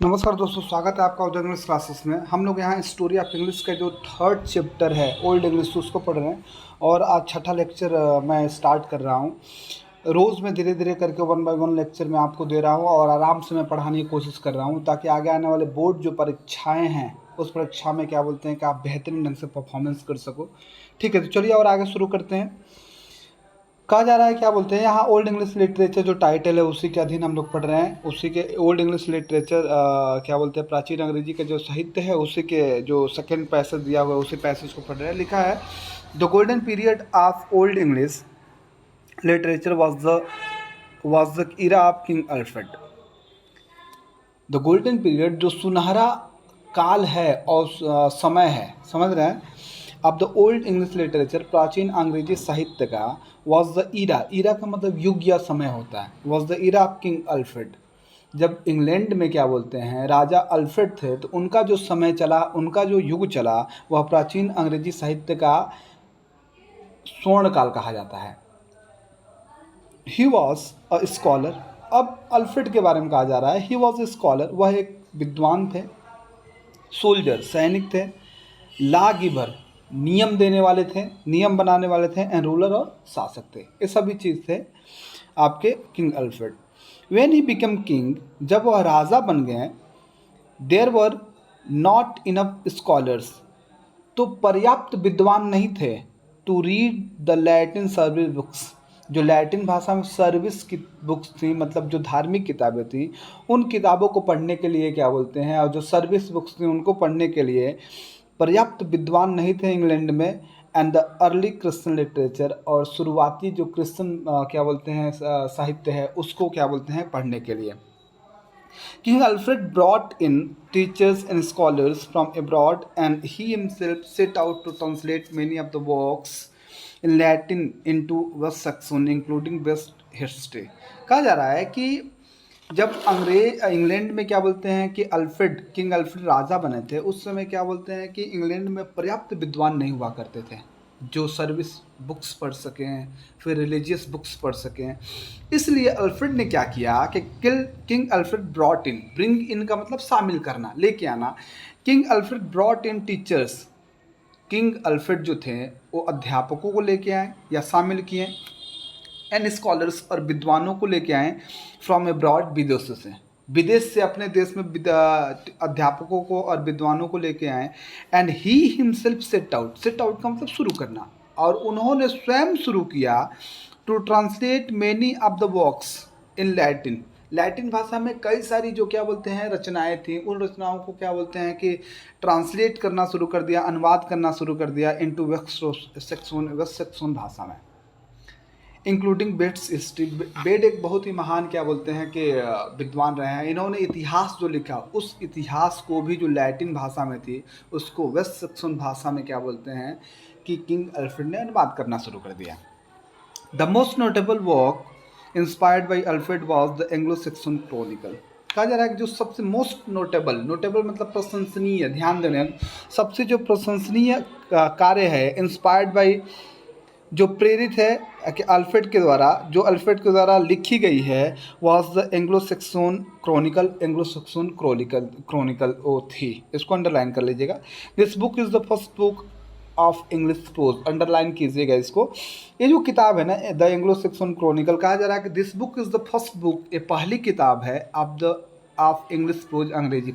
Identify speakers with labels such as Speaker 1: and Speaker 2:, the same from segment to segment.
Speaker 1: नमस्कार दोस्तों, स्वागत है आपका उदय इंग्लिश क्लासेस में। हम लोग यहाँ स्टोरी ऑफ इंग्लिश का जो थर्ड चैप्टर है ओल्ड इंग्लिश उसको पढ़ रहे हैं और आज छठा लेक्चर मैं स्टार्ट कर रहा हूँ। रोज़ मैं धीरे धीरे करके 1 बाय 1 लेक्चर मैं आपको दे रहा हूँ और आराम से मैं पढ़ाने की कोशिश कर रहा हूँ ताकि आगे आने वाले बोर्ड जो परीक्षाएँ हैं उस परीक्षा में क्या बोलते हैं कि आप बेहतरीन ढंग से परफॉर्मेंस कर सको। ठीक है, तो चलिए और आगे शुरू करते हैं। कहा जा रहा है क्या बोलते हैं यहाँ ओल्ड इंग्लिश लिटरेचर जो टाइटल है उसी के अधीन हम लोग पढ़ रहे हैं। उसी के ओल्ड इंग्लिश लिटरेचर क्या बोलते हैं प्राचीन अंग्रेजी का जो साहित्य है उसी के जो सेकंड पैसेज दिया हुआ है उसी पैसेज को पढ़ रहे हैं। लिखा है the golden period of old English literature was the era of king Alfred. The golden period जो सुनहरा काल है और समय है, समझ रहे हैं। अब द ओल्ड इंग्लिश लिटरेचर प्राचीन अंग्रेजी साहित्य का वॉज द ईरा का मतलब युग या समय होता है। Was the era of king Alfred. जब इंग्लैंड में क्या बोलते हैं राजा अल्फ्रेड थे तो उनका जो समय चला, उनका जो युग चला वह प्राचीन अंग्रेजी साहित्य का स्वर्ण काल कहा जाता है। He was a scholar. अब अल्फ्रेड के बारे में कहा जा रहा है ही वॉज ए स्कॉलर, वह एक विद्वान थे। सोल्जर सैनिक थे। लॉ गिवर नियम देने वाले थे, नियम बनाने वाले थे। एंड रूलर और शासक थे, ये सभी चीज़ थे आपके King Alfred. When he become king, जब वह राजा बन गए, there were not enough scholars, तो पर्याप्त विद्वान नहीं थे to read the Latin service books, जो लैटिन भाषा में सर्विस की बुक्स थी, मतलब जो धार्मिक किताबें थी उन किताबों को पढ़ने के लिए क्या बोलते हैं, और जो सर्विस बुक्स थी उनको पढ़ने के लिए पर्याप्त विद्वान नहीं थे इंग्लैंड में। And the early Christian literature, और शुरुआती जो क्रिश्चियन क्या बोलते हैं साहित्य है उसको क्या बोलते हैं पढ़ने के लिए। King Alfred brought in teachers and scholars from abroad, and he himself set out to translate many of the works in Latin into West Saxon, including West History। कहा जा रहा है कि जब इंग्लैंड में क्या बोलते हैं कि किंग अल्फ्रेड राजा बने थे उस समय क्या बोलते हैं कि इंग्लैंड में पर्याप्त विद्वान नहीं हुआ करते थे जो सर्विस बुक्स पढ़ सकें, फिर रिलीजियस बुक्स पढ़ सकें। इसलिए अल्फ्रेड ने क्या किया कि king Alfred brought in, bring in का मतलब शामिल करना, लेके आना। King Alfred brought in teachers, king Alfred जो थे वो अध्यापकों को लेके आए या शामिल किए। एंड स्कॉलर्स, और विद्वानों को लेके आए फ्रॉम अब्रॉड, विदेशों से, विदेश से अपने देश में अध्यापकों को और विद्वानों को लेके आए। And he himself set out का मतलब शुरू करना, और उन्होंने स्वयं शुरू किया to translate many of the works in Latin. Latin भाषा में कई सारी जो क्या बोलते हैं रचनाएं थी, उन रचनाओं को क्या बोलते हैं कि ट्रांसलेट करना शुरू कर दिया, अनुवाद करना शुरू कर दिया इनटू वेस्ट सेक्सोन भाषा में, इंक्लूडिंग बेट्स हिस्ट्री। बेड एक बहुत ही महान क्या बोलते हैं कि विद्वान रहे हैं। इन्होंने इतिहास जो लिखा उस इतिहास को भी जो लैटिन भाषा में थी उसको वेस्ट सेक्सन भाषा में क्या बोलते हैं कि किंग अल्फ्रेड ने अनुवाद करना शुरू कर दिया। The most notable work inspired by Alfred was the Anglo section Chronicle. कहा जा रहा है कि जो सबसे मोस्ट नोटेबल मतलब प्रशंसनीय, ध्यान देने, सबसे जो प्रशंसनीय कार्य है इंस्पायर्ड बाई, जो प्रेरित है कि अल्फ्रेड के द्वारा, जो अल्फ्रेड के द्वारा लिखी गई है, was the Anglo section Chronicle वो थी। इसको अंडरलाइन कर लीजिएगा। This book is the first book of English pros, underline कीजिएगा इसको। ये जो किताब है ना द एंग्लो सेक्सन क्रॉनिकल, कहा जा रहा है कि this book is the first book, ये पहली किताब है ऑफ इंग्लिश प्रोज, अंग्रेजी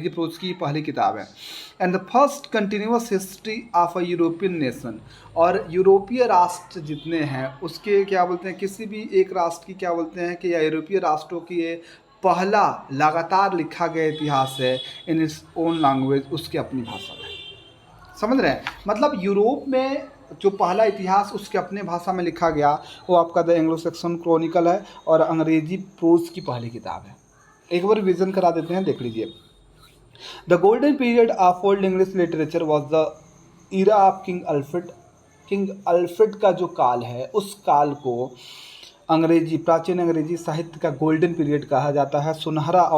Speaker 1: प्रोज की पहली किताब है। And the first continuous history of a European nation, और यूरोपीय राष्ट्र जितने हैं उसके क्या बोलते हैं, किसी भी एक राष्ट्र की क्या बोलते हैं कि या यूरोपीय राष्ट्रों की ये पहला लगातार लिखा गया इतिहास है इन इट्स ओन लैंग्वेज, उसके अपनी भाषा में। समझ रहे हैं, मतलब यूरोप में जो पहला इतिहास उसके अपने भाषा में लिखा गया वो आपका द एंग्लो सेक्सन क्रॉनिकल है और अंग्रेजी प्रोज की पहली किताब है। एक बार रिविजन करा देते हैं, देख लीजिए। The golden period of old English literature was the era of king Alfred. King Alfred का जो काल है उस काल को प्राचीन अंग्रेजी साहित्य का गोल्डन पीरियड कहा जाता है, सुनहरा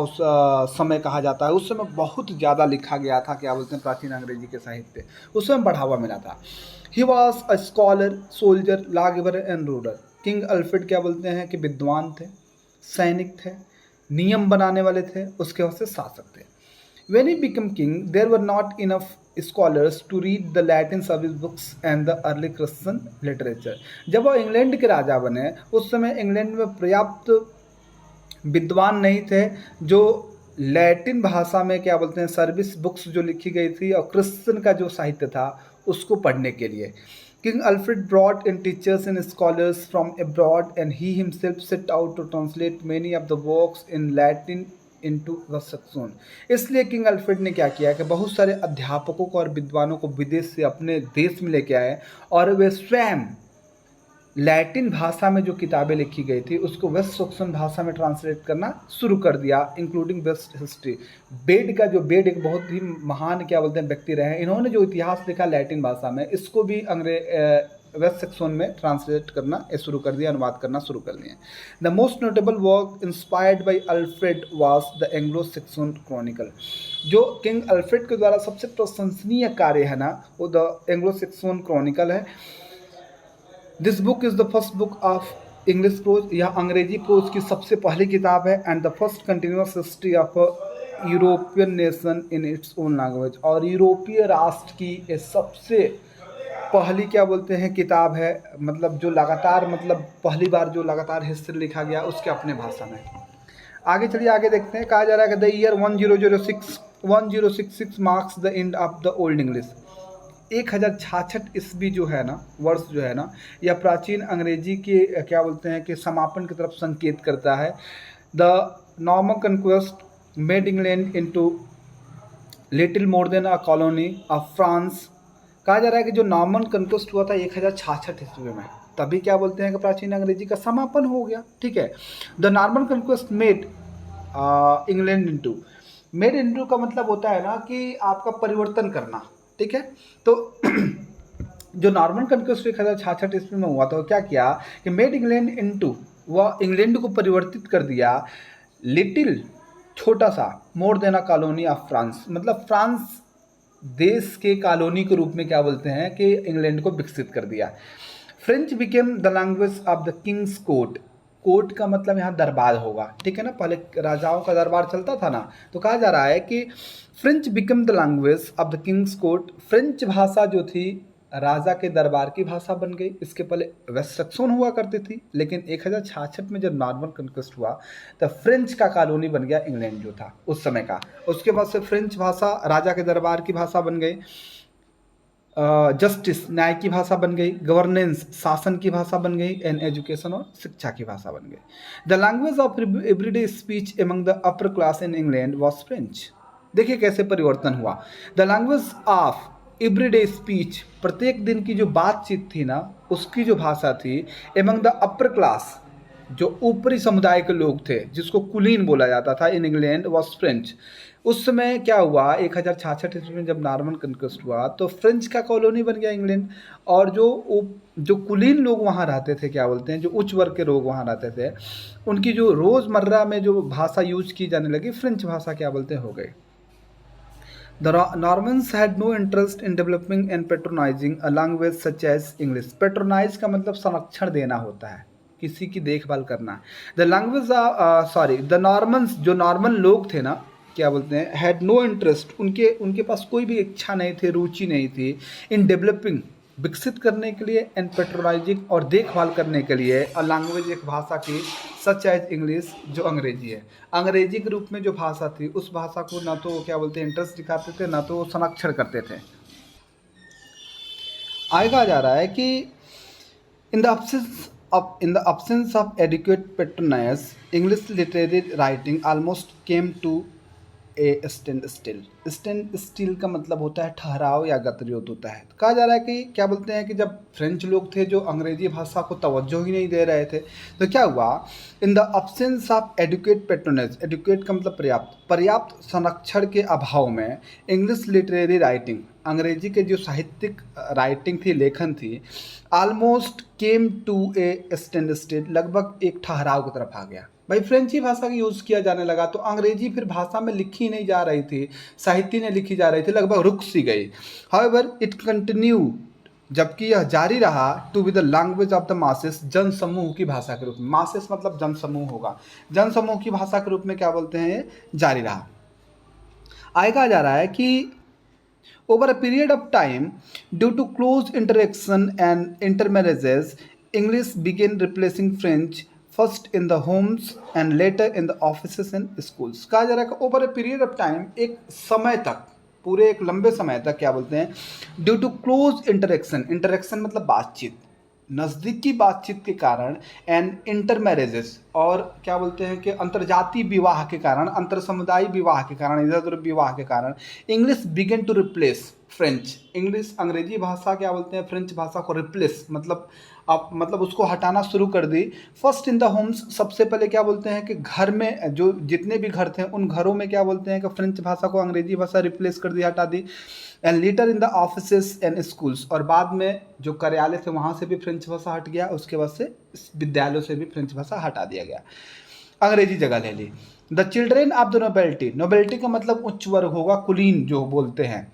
Speaker 1: समय कहा जाता है। उस समय बहुत ज़्यादा लिखा गया था, क्या बोलते हैं प्राचीन अंग्रेजी के साहित्य, उस समय बढ़ावा मिला था। He was a scholar, soldier, law giver and ruler. King Alfred क्या बोलते हैं कि विद्वान थे, सैनिक थे, नियम बनाने वाले थे, उसके वजह से शासक थे। When he became king, there were not enough scholars to read the Latin service books and the early Christian literature. जब वो इंग्लैंड के राजा बने, उस समय इंग्लैंड में पर्याप्त विद्वान नहीं थे जो लैटिन भाषा में क्या बोलते हैं सर्विस बुक्स जो लिखी गई थी और क्रिश्चियन का जो साहित्य था उसको पढ़ने के लिए। King Alfred brought in teachers and scholars from abroad and he himself set out to translate many of the works in Latin into the Saxon। इसलिए किंग अल्फ्रेड ने क्या किया कि बहुत सारे अध्यापकों को और विद्वानों को विदेश से अपने देश में लेके आए और वे स्वयं लैटिन भाषा में जो किताबें लिखी गई थी उसको वेस्ट सैक्सन भाषा में ट्रांसलेट करना शुरू कर दिया, इंक्लूडिंग वेस्ट हिस्ट्री। बेड एक बहुत ही महान क्या बोलते हैं व्यक्ति रहे, इन्होंने जो इतिहास लिखा लैटिन भाषा में इसको भी वेस्ट सेक्शन में ट्रांसलेट करना शुरू कर दिया, अनुवाद करना शुरू कर दिया। The most notable work inspired by Alfred was the Anglo section Chronicle. जो किंग अल्फ्रेड के द्वारा सबसे प्रशंसनीय कार्य है ना वो द एंग्लो सेक्सन क्रॉनिकल है। This book is the first book of English pros, यह अंग्रेजी प्रोज की सबसे पहली किताब है and the first continuous history of European nation in its own language. और यूरोपीय राष्ट्र की ये सबसे पहली क्या बोलते हैं किताब है, मतलब जो लगातार मतलब पहली बार जो लगातार हिस्ट्री लिखा गया उसके अपने भाषा में। आगे चलिए आगे देखते हैं। कहा जा रहा है कि the year 1066 marks the end of the old English. 1066 ईस्वी जो है ना, वर्ष जो है ना, यह प्राचीन अंग्रेजी के क्या बोलते हैं कि समापन की तरफ संकेत करता है। The Norman conquest made England into little more than a colony of France. कहा जा रहा है कि जो नॉर्मन कंक्वेस्ट हुआ था 1066 ईस्वी में, तभी क्या बोलते हैं कि प्राचीन अंग्रेजी का समापन हो गया। ठीक है, the Norman conquest made England into, made into का मतलब होता है ना कि आपका परिवर्तन करना। ठीक है, तो जो नॉर्मन कंक्वेस्ट 1066 ईस्वी में हुआ था क्या किया कि मेड इंग्लैंड इनटू, वह इंग्लैंड को परिवर्तित कर दिया लिटिल, छोटा सा, more than a colony of France, मतलब फ्रांस देश के कॉलोनी के रूप में क्या बोलते हैं कि इंग्लैंड को विकसित कर दिया। French became the language of the Kings court. Court का मतलब यहाँ दरबार होगा, ठीक है ना, पहले राजाओं का दरबार चलता था ना, तो कहा जा रहा है कि French become the language of the Kings court. French भाषा जो थी राजा के दरबार की भाषा बन गई। इसके पहले वेस्ट सेक्सन हुआ करती थी, लेकिन 1066 में जब नॉर्मन कंक्वेस्ट हुआ तो फ्रेंच का कॉलोनी बन गया इंग्लैंड जो था उस समय का। उसके बाद से फ्रेंच भाषा राजा के दरबार की भाषा बन गई, जस्टिस न्याय की भाषा बन गई, गवर्नेंस शासन की भाषा बन गई, एंड एजुकेशन और शिक्षा की भाषा बन गई। The language of everyday speech among the upper class in England was French. देखिए कैसे परिवर्तन हुआ। The language of everyday speech, प्रत्येक दिन की जो बातचीत थी ना उसकी जो भाषा थी, एमंग द अपर क्लास, जो ऊपरी समुदाय के लोग थे जिसको कुलीन बोला जाता था, इन इंग्लैंड वॉज फ्रेंच। उस समय क्या हुआ 1066 ईस्वी में जब नॉर्मन कंक्वेस्ट हुआ तो फ्रेंच का कॉलोनी बन गया इंग्लैंड, और जो कुलीन लोग वहाँ रहते थे, क्या बोलते हैं, जो उच्च वर्ग के लोग वहाँ रहते थे, उनकी जो रोज़मर्रा में जो भाषा यूज की जाने लगी फ्रेंच भाषा क्या बोलते हैं हो गई। The Normans had no interest in developing and patronizing a language such as English। Patronize का मतलब संरक्षण देना होता है, किसी की देखभाल करना। The language the Normans, जो नॉर्मन लोग थे ना, क्या बोलते हैं, हैड नो इंटरेस्ट, उनके पास कोई भी इच्छा नहीं थी, रुचि नहीं थी, इन डेवलपिंग, विकसित करने के लिए, एंड पेट्रोनाइजिंग, और देखभाल करने के लिए, अ लैंग्वेज, एक भाषा की, सच एज इंग्लिश, जो अंग्रेजी है। अंग्रेजी के रूप में जो भाषा थी उस भाषा को ना तो क्या बोलते हैं इंटरेस्ट दिखाते थे, ना तो संरक्षण करते थे। आगे कहा जा रहा है कि in the absence of adequate patronage, English literary writing almost came to A stand still. Stand still का मतलब होता है ठहराव या गतिरोध होता है। कहा जा रहा है कि क्या बोलते हैं कि जब फ्रेंच लोग थे जो अंग्रेजी भाषा को तवज्जो ही नहीं दे रहे थे, तो क्या हुआ, in the absence of adequate patronage, adequate का मतलब पर्याप्त संरक्षण के अभाव में, इंग्लिश लिटरेरी राइटिंग, अंग्रेजी के जो साहित्यिक राइटिंग थी, लेखन थी, almost came to a standstill, लगभग एक ठहराव की तरफ आ गया। भाई फ्रेंची भाषा का यूज़ किया जाने लगा तो अंग्रेजी फिर भाषा में लिखी नहीं जा रही थी, साहित्य ने लिखी जा रही थी, लगभग रुक सी गई। हाउएवर इट कंटिन्यू जबकि यह जारी रहा to be the language of the masses, जन समूह की भाषा के रूप में। मासेस मतलब जन समूह होगा, जन समूह की भाषा के रूप में क्या बोलते हैं, ये जारी रहा। आगे कहा जा रहा है कि over a period of time, due to close interaction and intermarriages, English began replacing French, first in the homes and later in the offices and schools। कहा जा रहा है कि over a period of time, एक समय तक, पूरे एक लंबे समय तक क्या बोलते हैं, due to close interaction, interaction मतलब बातचीत, नज़दीकी बातचीत के कारण, एंड इंटर मैरिजेस, और क्या बोलते हैं कि अंतर्जातीय विवाह के कारण, अंतर समुदाय विवाह के कारण, इधर उधर विवाह के कारण, English began to replace French, English अंग्रेजी भाषा क्या बोलते हैं, फ्रेंच भाषा को रिप्लेस मतलब आप मतलब उसको हटाना शुरू कर दी। फर्स्ट इन द होम्स, सबसे पहले क्या बोलते हैं कि घर में जो जितने भी घर थे उन घरों में क्या बोलते हैं कि फ्रेंच भाषा को अंग्रेजी भाषा रिप्लेस कर दी, हटा दी। And later in the offices and schools, और बाद में जो कार्यालय थे वहाँ से भी फ्रेंच भाषा हट गया, उसके बाद से विद्यालयों से भी फ्रेंच भाषा हटा दिया गया, अंग्रेजी जगह ले ली। The children of the nobility, nobility का मतलब उच्च वर्ग होगा, कुलीन जो बोलते हैं।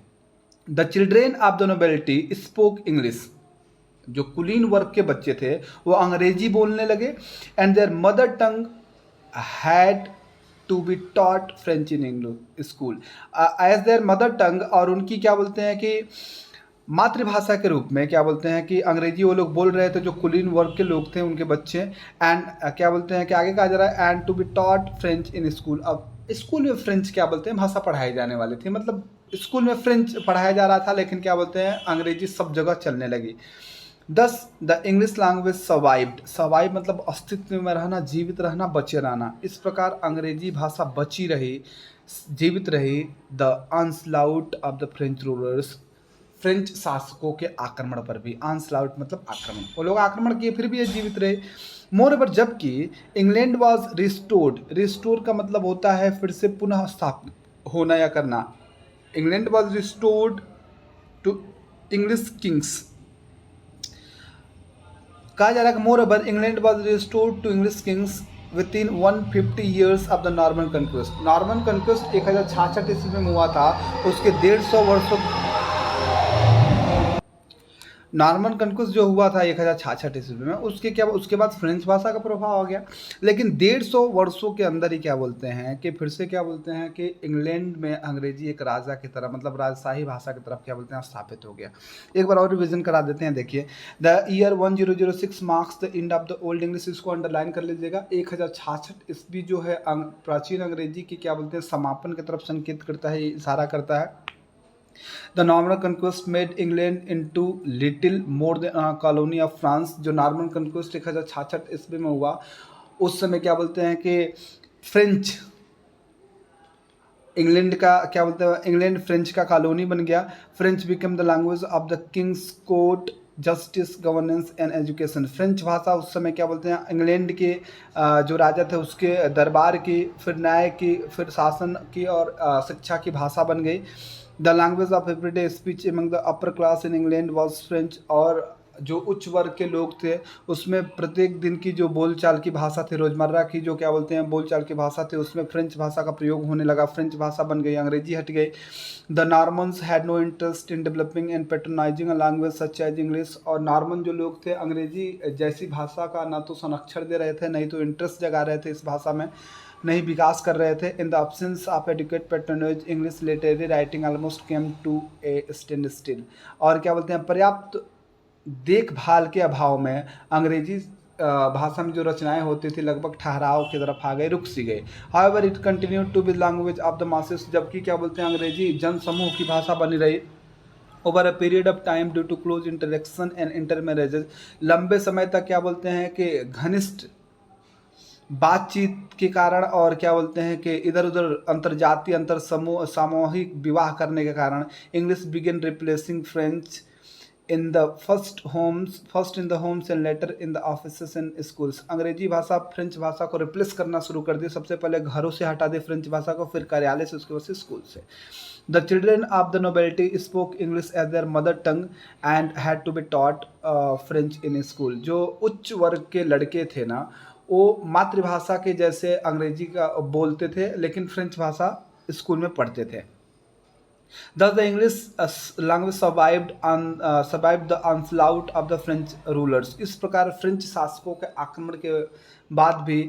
Speaker 1: The children of the nobility spoke English, जो कुलीन वर्ग के बच्चे थे वो अंग्रेजी बोलने लगे। And their mother tongue had to be taught French in English school, as their mother tongue, और उनकी क्या बोलते हैं कि मातृभाषा के रूप में क्या बोलते हैं कि अंग्रेजी वो लोग बोल रहे थे, जो कुलीन वर्ग के लोग थे उनके बच्चे। एंड क्या बोलते हैं कि आगे कहा जा रहा है and to be taught French in school, अब स्कूल में फ्रेंच क्या बोलते हैं भाषा पढ़ाई जाने वाली थी, मतलब स्कूल में फ्रेंच पढ़ाया जा रहा था, लेकिन क्या बोलते हैं अंग्रेजी सब जगह चलने लगी। दस the English language survived, survive मतलब अस्तित्व में रहना, जीवित रहना, बचे रहना, इस प्रकार अंग्रेजी भाषा बची रही, जीवित रही। The onslaught of the French rulers, French शासकों के आक्रमण पर भी, ऑनस्लाउट मतलब आक्रमण, वो लोग आक्रमण किए फिर भी ये जीवित रहे। मोर ओवर, जबकि इंग्लैंड वॉज रिस्टोर्ड, रिस्टोर का मतलब होता है फिर से पुनः स्थापित होना या करना, England was restored to English kings. कहा जा रहा है कि moreover England was restored to English kings within 150 years of the Norman conquest. Norman conquest 1066 ईस्वी में हुआ था, उसके 150 वर्षों, नॉर्मन कन्क्वेस्ट जो हुआ था 1066 ईस्वी में, उसके बाद फ्रेंच भाषा का प्रभाव आ गया। लेकिन 150 वर्षों के अंदर ही क्या बोलते हैं कि फिर से क्या बोलते हैं कि इंग्लैंड में अंग्रेजी एक राजा की तरह मतलब राजशाही भाषा की तरफ क्या बोलते हैं स्थापित हो गया। एक बार और रिविजन करा देते हैं, देखिए the year 1006 marks the end of the old English, इसको अंडरलाइन कर लीजिएगा। 1066 ईस्वी जो है प्राचीन अंग्रेजी की क्या बोलते हैं समापन की तरफ संकेत करता है, इशारा करता है। The Norman conquest made England into little more than a colony of France। जो नॉर्मन कन्क्वेस्ट 1066 ईस्वी में हुआ, उस समय क्या बोलते हैं कि फ्रेंच इंग्लैंड का क्या बोलते हैं, इंग्लैंड फ्रेंच का कॉलोनी बन गया। French become the language of the Kings court, justice, governance and education. French भाषा उस समय क्या बोलते हैं इंग्लैंड के जो राजा थे उसके दरबार की, फिर न्याय की, फिर शासन की और शिक्षा की भाषा बन गई। The language of everyday speech among the upper class in England was French, और जो उच्च वर्ग के लोग थे उसमें प्रत्येक दिन की जो बोलचाल की भाषा थी, रोज़मर्रा की जो क्या बोलते हैं बोलचाल की भाषा थी, उसमें फ्रेंच भाषा का प्रयोग होने लगा, फ्रेंच भाषा बन गई, अंग्रेजी हट गई। The Normans had no interest in developing and patronising a language such as English, और नॉर्मन जो लोग थे अंग्रेजी जैसी भाषा का ना तो संरक्षण दे रहे थे, नहीं तो इंटरेस्ट जगा रहे थे इस भाषा में, नहीं विकास कर रहे थे। In the absence of adequate patronage English literary writing almost came to a standstill, और क्या बोलते हैं पर्याप्त देखभाल के अभाव में अंग्रेजी भाषा में जो रचनाएं होती थी लगभग ठहराव की तरफ आ गए, रुक सी गए। However it continued to be language of the masses, जबकि क्या बोलते हैं अंग्रेजी जन समूह की भाषा बनी रही। Over a period of time due to close interaction and intermarriages, लंबे समय तक क्या बोलते हैं कि घनिष्ठ बातचीत के कारण और क्या बोलते हैं कि इधर उधर अंतर्जातीय अंतर समूह सामूहिक विवाह करने के कारण English begin replacing French in the first in the homes and later in the offices and schools. अंग्रेजी भाषा फ्रेंच भाषा को रिप्लेस करना शुरू कर दी, सबसे पहले घरों से हटा दी फ्रेंच भाषा को, फिर कार्यालय से, उसके बाद से स्कूल से। The children of the nobility spoke English as their mother tongue and had to be taught French in school. जो उच्च वर्ग के लड़के थे ना वो मातृभाषा के जैसे अंग्रेजी का बोलते थे, लेकिन फ्रेंच भाषा स्कूल में पढ़ते थे। Thus, the English language survived the onslaught of the French rulers. इस प्रकार फ्रेंच शासकों के आक्रमण के बाद भी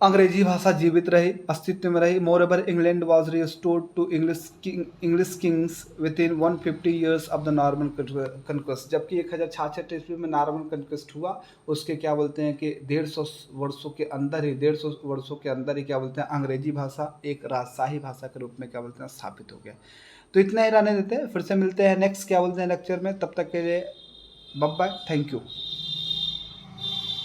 Speaker 1: अंग्रेजी भाषा जीवित रही, अस्तित्व में रही. Moreover, England was restored to English kings within 150 years of the Norman conquest. जबकि 1066 ईस्वी में नॉर्मन कन्क्वेस्ट हुआ, उसके क्या बोलते हैं कि 150 वर्षों के अंदर ही, 150 वर्षों के अंदर ही क्या बोलते हैं, अंग्रेजी भाषा एक राजशाही भाषा के रूप में क्या बोलते हैं, स्थापित हो गया. तो इतना ही रहने देते हैं, फिर से मिलते हैं नेक्स्ट क्या बोलते हैं लेक्चर में. तब तक के लिए बाय बाय, थैंक यू.